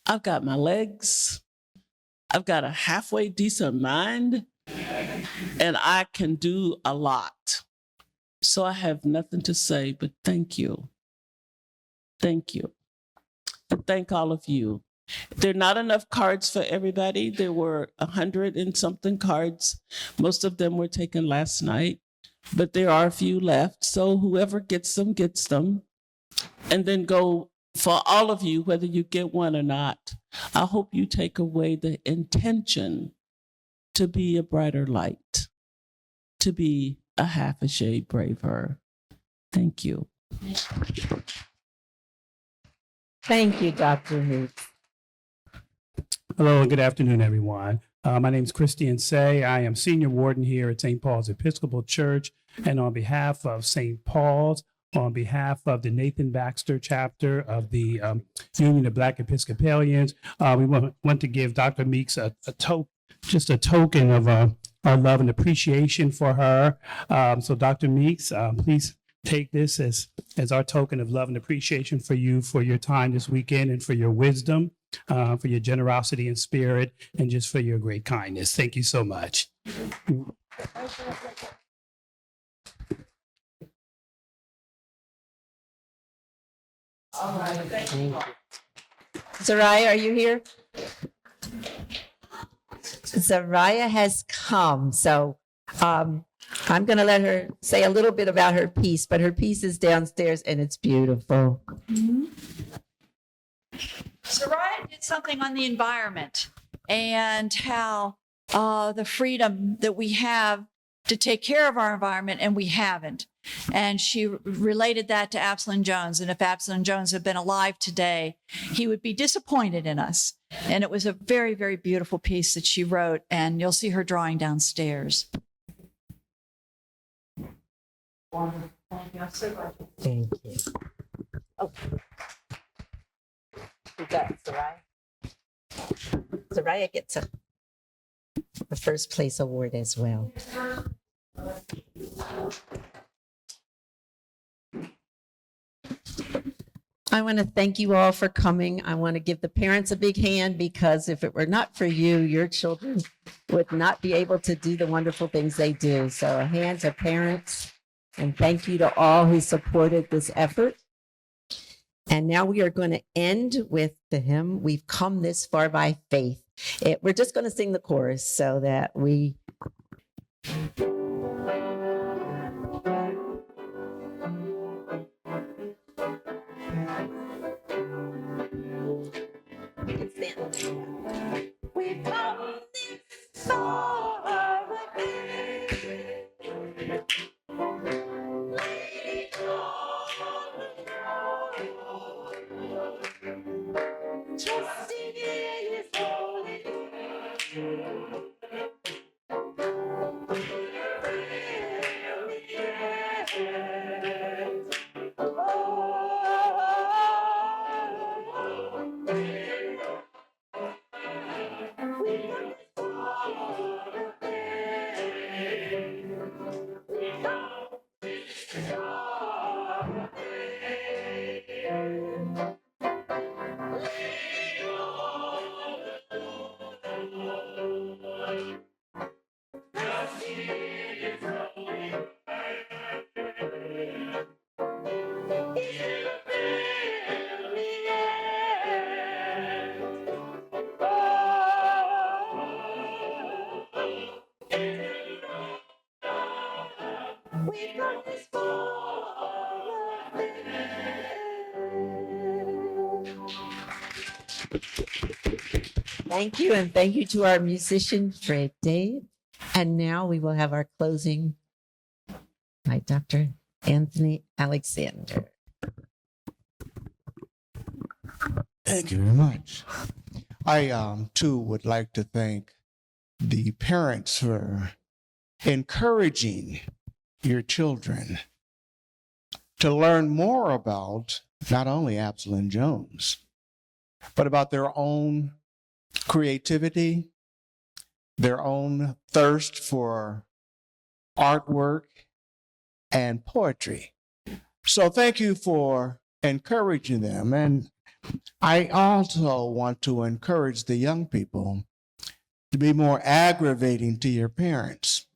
I've got my legs. I've got a halfway decent mind. And I can do a lot. So I have nothing to say, but thank you. Thank you. And thank all of you. There are not enough cards for everybody. There were 100 and something cards. Most of them were taken last night, but there are a few left. So whoever gets them, gets them. And then go for all of you, whether you get one or not. I hope you take away the intention to be a brighter light, to be a half a shade braver. Thank you. Thank you, Dr. Meeks. Hello and good afternoon, everyone. My name is Christian Say. I am senior warden here at St. Paul's Episcopal Church. And on behalf of St. Paul's, on behalf of the Nathan Baxter Chapter of the Union of Black Episcopalians, we want to give Dr. Meeks a token of our love and appreciation for her. So Dr. Meeks, please take this as our token of love and appreciation for you, for your time this weekend and for your wisdom, for your generosity and spirit, and just for your great kindness. Thank you so much. All right, thank you. Zariah, are you here? Zariah has come. So I'm going to let her say a little bit about her piece, but her piece is downstairs and it's beautiful. Soraya did something on the environment and how the freedom that we have to take care of our environment and we haven't. And she related that to Absalom Jones. And if Absalom Jones had been alive today, he would be disappointed in us. And it was a very, very beautiful piece that she wrote. And you'll see her drawing downstairs. Thank you. Oh. Who's that, Soraya? Soraya gets the first place award as well. I want to thank you all for coming. I want to give the parents a big hand because if it were not for you, your children would not be able to do the wonderful things they do. So a hand to parents, and thank you to all who supported this effort. And now we are going to end with the hymn, We've Come This Far by Faith. We're just going to sing the chorus so that we... We've come this far by faith. Trusting in His holy name. Thank you, and thank you to our musician, Fred Dave. And now we will have our closing by Dr. Anthony Alexander. Thank you very much. I, too, would like to thank the parents for encouraging your children to learn more about not only Absalom Jones, but about their own creativity, their own thirst for artwork and poetry. So thank you for encouraging them. And I also want to encourage the young people to be more aggravating to your parents,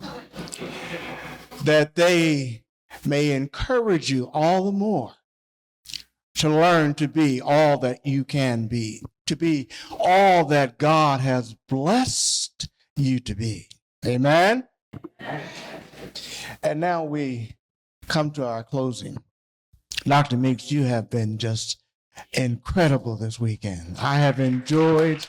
that they may encourage you all the more to learn to be all that you can be, to be all that God has blessed you to be. Amen? And now we come to our closing. Dr. Meeks, you have been just incredible this weekend. I've enjoyed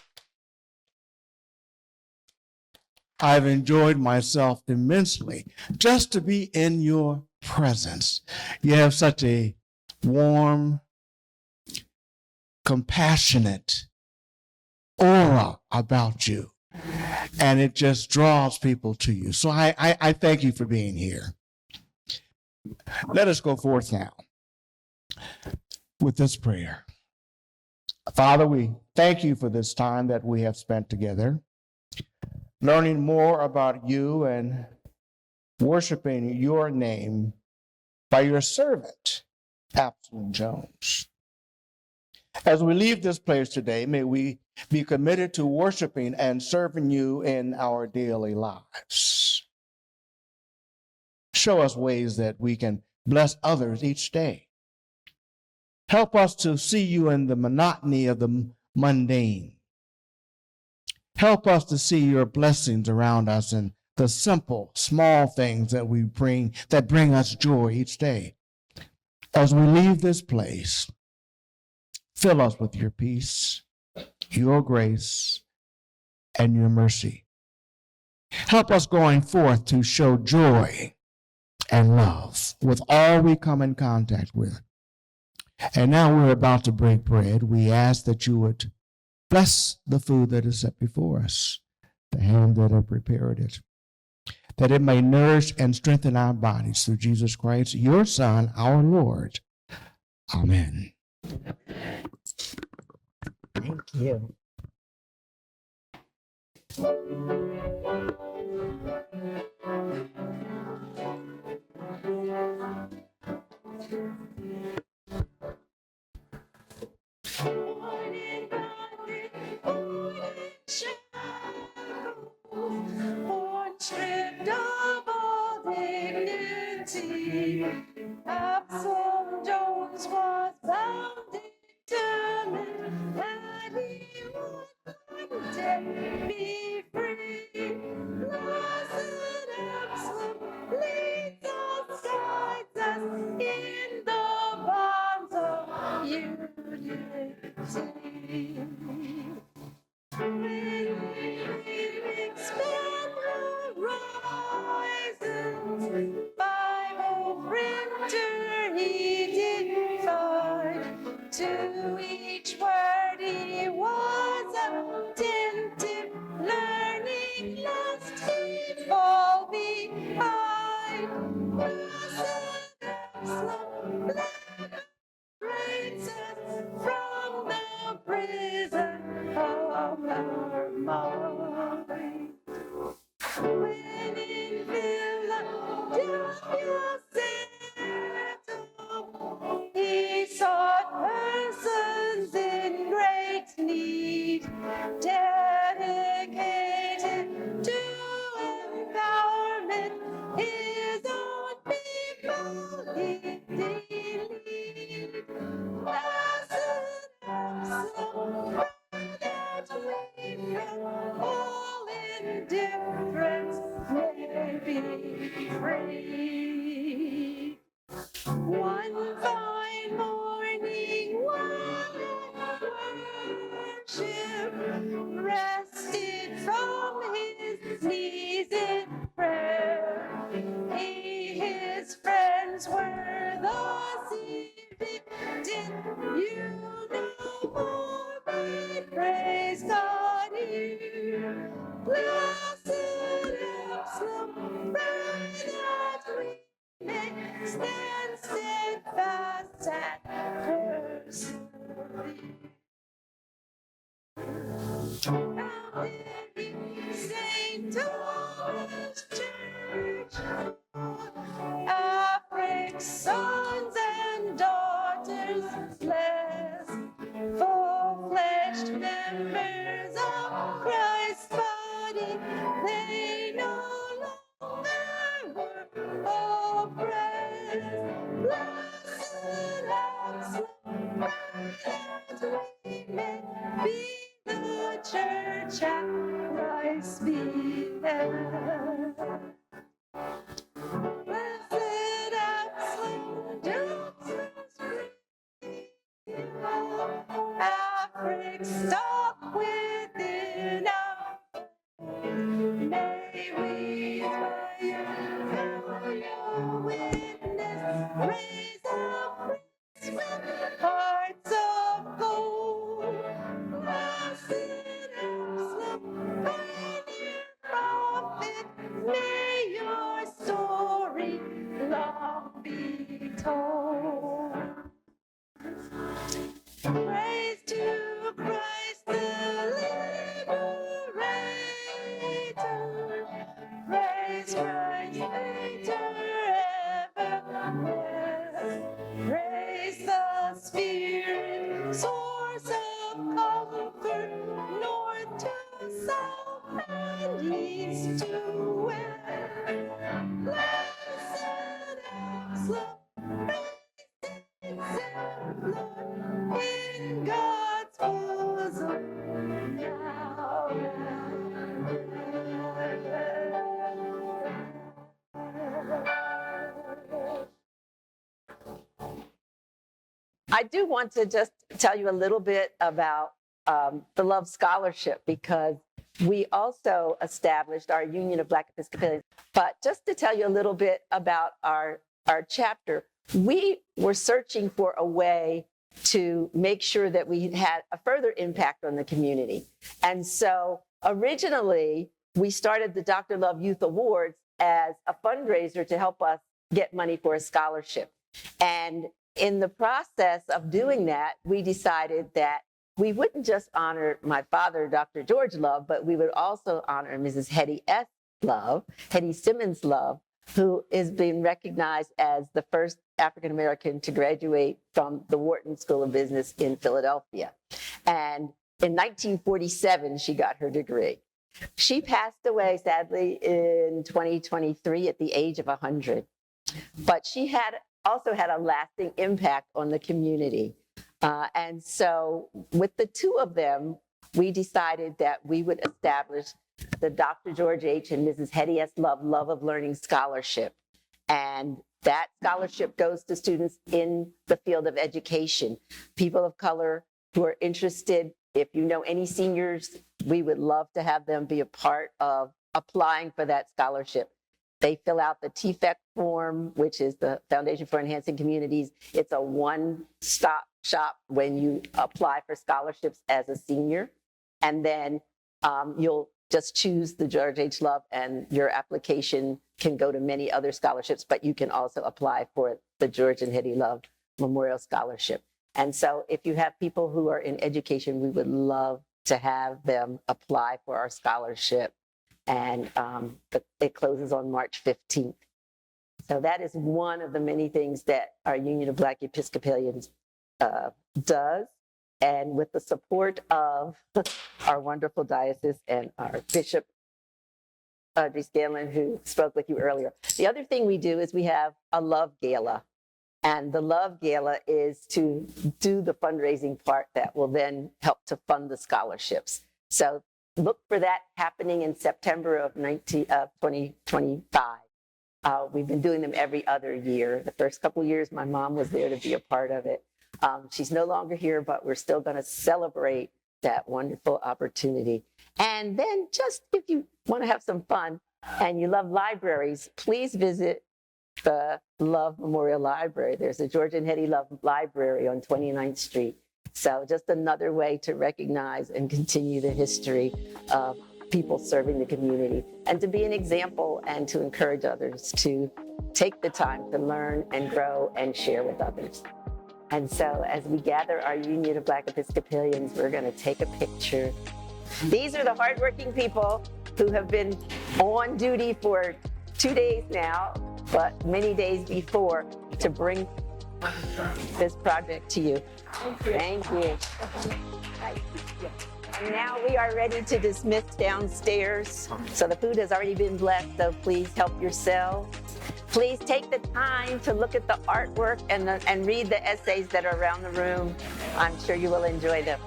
myself immensely just to be in your presence. You have such a warm, compassionate aura about you, and it just draws people to you. So I thank you for being here. Let us go forth now with this prayer. Father, we thank you for this time that we have spent together, learning more about you and worshiping your name by your servant, Absalom Jones. As we leave this place today, may we be committed to worshiping and serving you in our daily lives. Show us ways that we can bless others each day. Help us to see you in the monotony of the mundane. Help us to see your blessings around us and the simple, small things that bring us joy each day. As we leave this place, fill us with your peace, your grace, and your mercy. Help us going forth to show joy and love with all we come in contact with. And now we're about to break bread. We ask that you would bless the food that is set before us, the hand that have prepared it, that it may nourish and strengthen our bodies through Jesus Christ, your Son, our Lord. Amen. Thank you. Stripped of all dignity, Absalom Jones was bound, determined that he would one day be free. Blessed Absalom leads us, guides us in the bonds of unity. When we expand horizons, Bible printer he did find. To each word he was attentive, learning lest he fall behind. Blessed Absalom liberates us from the prison of our mind. When in Philadelphia settled, he sought persons in great need, dedicated to empowerment. His own people he did lead. Blessed Absalom, that we from all indifference may be free. One fine morning while at worship, rested from his knees in prayer, he, his friends were thus evicted. You no more might praise God here. Blessed Absalom, pray that we may stand steadfast and persevere. Founded in St. Thomas Church, Afric's sons and daughters blessed, full-fledged members of Christ's body, they no longer were oppressed. Blessed Absalom, that we may be the church at Christ's behest. Blessed Absalom Jones Afric's stock within our. May we by your witness raise up with hearts of gold. Blessed Absalom, pioneer prophet, may your story long be told. Praise to Christ the I do want to just tell you a little bit about the Love Scholarship, because we also established our Union of Black Episcopalians. But just to tell you a little bit about our chapter, we were searching for a way to make sure that we had a further impact on the community. And so originally, we started the Dr. Love Youth Awards as a fundraiser to help us get money for a scholarship. And in the process of doing that, we decided that we wouldn't just honor my father, Dr. George Love, but we would also honor Mrs. Hetty S. Love, Hetty Simmons Love, who is being recognized as the first African-American to graduate from the Wharton School of Business in Philadelphia. And in 1947, she got her degree. She passed away, sadly, in 2023 at the age of 100. But she also had a lasting impact on the community. And so with the two of them, we decided that we would establish the Dr. George H. and Mrs. Hetty S. Love Love of Learning Scholarship. And that scholarship goes to students in the field of education, people of color who are interested. If you know any seniors, we would love to have them be a part of applying for that scholarship. They fill out the TFEC form, which is the Foundation for Enhancing Communities. It's a one-stop shop when you apply for scholarships as a senior. And then you'll just choose the George H. Love, and your application can go to many other scholarships, but you can also apply for the George and Hetty Love Memorial Scholarship. And so if you have people who are in education, we would love to have them apply for our scholarship. And it closes on March 15th. So that is one of the many things that our Union of Black Episcopalians does. And with the support of our wonderful diocese and our Bishop Audrey Scanlon, who spoke with you earlier. The other thing we do is we have a Love Gala. And the Love Gala is to do the fundraising part that will then help to fund the scholarships. So look for that happening in September of 2025. We've been doing them every other year. The first couple of years, my mom was there to be a part of it. She's no longer here, but we're still going to celebrate that wonderful opportunity. And then just if you want to have some fun and you love libraries, please visit the Love Memorial Library. There's a George and Hetty Love Library on 29th Street. So just another way to recognize and continue the history of people serving the community, and to be an example and to encourage others to take the time to learn and grow and share with others. And so as we gather our Union of Black Episcopalians, we're going to take a picture. These are the hardworking people who have been on duty for 2 days now, but many days before, to bring this project to you. Thank you. And now we are ready to dismiss downstairs. So the food has already been blessed, so please help yourselves. Please take the time to look at the artwork and read the essays that are around the room. I'm sure you will enjoy them.